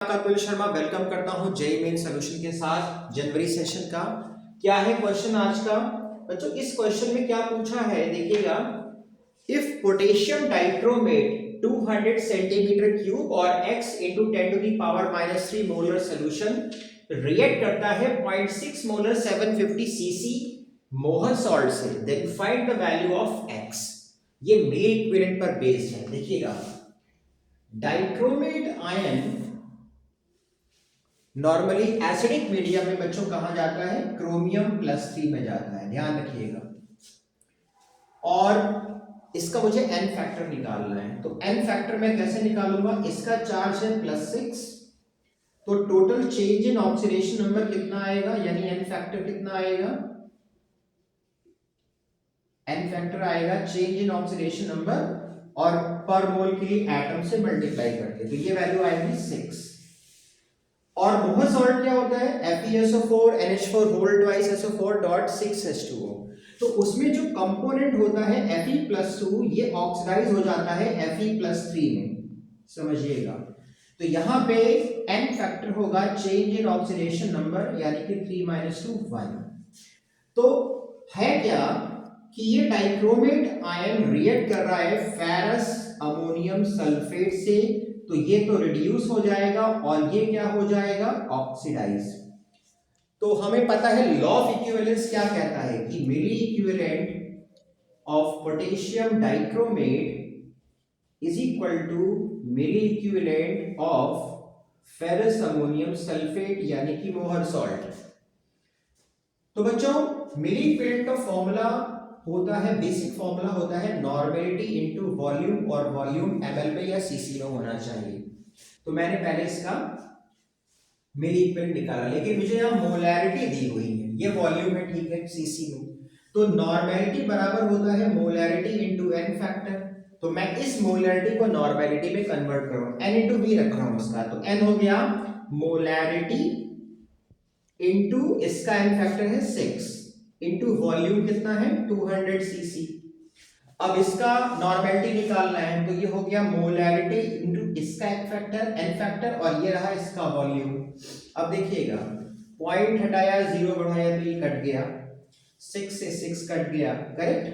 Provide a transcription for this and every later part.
Kapil Sharma welcome करता हूं JEE main solution के साथ जनवरी सेशन का। क्या है क्वेश्चन आज का बच्चों? इस क्वेश्चन में क्या पूछा है देखिएगा। If potassium dichromate 200 centimetre cube और x into 10 to the power -3 molar solution react करता है 0.6 मोलर 750 सीसी मोहर सॉल्ट से, then find the value of x। ये मिली इक्विवेलेंट पर बेस्ड है। देखिएगा, dichromate ion normally acidic medium में बच्चों कहा जाता है, क्रोमियम+3 में जाता है, ध्यान रखिएगा। और इसका मुझे n फैक्टर निकालना है, तो n फैक्टर मैं कैसे निकालूंगा? इसका चार्ज है +6, तो total change in oxidation number कितना आएगा, यानी n फैक्टर कितना आएगा? n फैक्टर आएगा चेंज इन ऑक्सीडेशन नंबर और पर मोल के लिए एटम से मल्टीप्लाई करके, तो ये वैल्यू आएगी 6। और मोहर सॉल्ट क्या होता है? FeSO4 NH4 whole twice SO4 dot 6H2O। तो उसमें जो कंपोनेंट होता है Fe+2 ये ऑक्सीडाइज हो जाता है Fe+3 में, समझिएगा। तो यहाँ पे n फैक्टर होगा चेंज इन ऑक्सीडेशन नंबर, यानी कि 3 - 2 1। तो है क्या कि ये डाइक्रोमेट आयन रिएक्ट कर रहा है फेरस अमोनियम सल्फेट से, तो ये तो रिड्यूस हो जाएगा और ये क्या हो जाएगा? ऑक्सीडाइज। तो हमें पता है लॉ ऑफ इक्विवेलेंस क्या कहता है कि milliequivalent of potassium dichromate is equal to milliequivalent of ferrous ammonium sulphate, यानी कि मोहर सॉल्ट। तो बच्चों, मिली इक्विवेलेंट का फॉर्मूला होता है, बेसिक फॉर्मूला होता है नॉर्मेलिटी इनटू वॉल्यूम, और वॉल्यूम ml में या cc में होना चाहिए। तो मैंने पहले इसका मिली इक्विवेलेंट निकाला, लेकिन मुझे यहाँ मोलैरिटी दी हुई है, ये वॉल्यूम है, ठीक है, cc में। तो नॉर्मेलिटी बराबर होता है मोलैरिटी इनटू n फैक्टर। तो मैं इस मोलैरिटी को नॉर्मेलिटी में कन्वर्ट कर रहा हूं, n इंटू v रख रहा हूं इसका, तो n हो गया मोलैरिटी इनटू इसका n फैक्टर है 6 इंटू वॉल्यूम कितना है 200 सीसी। अब इसका नॉर्मेलिटी निकालना है, तो ये हो गया मोलैरिटी इंटू इसका एक फैक्टर n फैक्टर, और ये रहा इसका वॉल्यूम। अब देखिएगा, पॉइंट हटाया, 0 बढ़ाया तो ये कट गया, 6 से 6 कट गया, करेक्ट।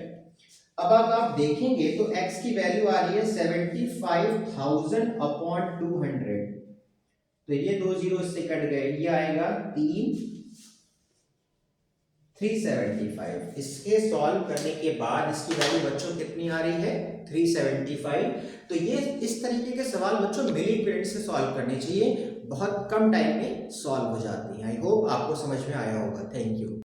अब आप देखेंगे तो x की वैल्यू आ रही है 75,000 अपॉन 200, तो ये 2 0 इससे कट गए, ये आएगा 375। इसके सॉल्व करने के बाद इसकी वैल्यू बच्चों कितनी आ रही है? 375। तो ये इस तरीके के सवाल बच्चों मिली इक्विवेलेंट से सॉल्व करने चाहिए, बहुत कम टाइम में सॉल्व हो जाते हैं। आई होप आपको समझ में आया होगा। Thank you.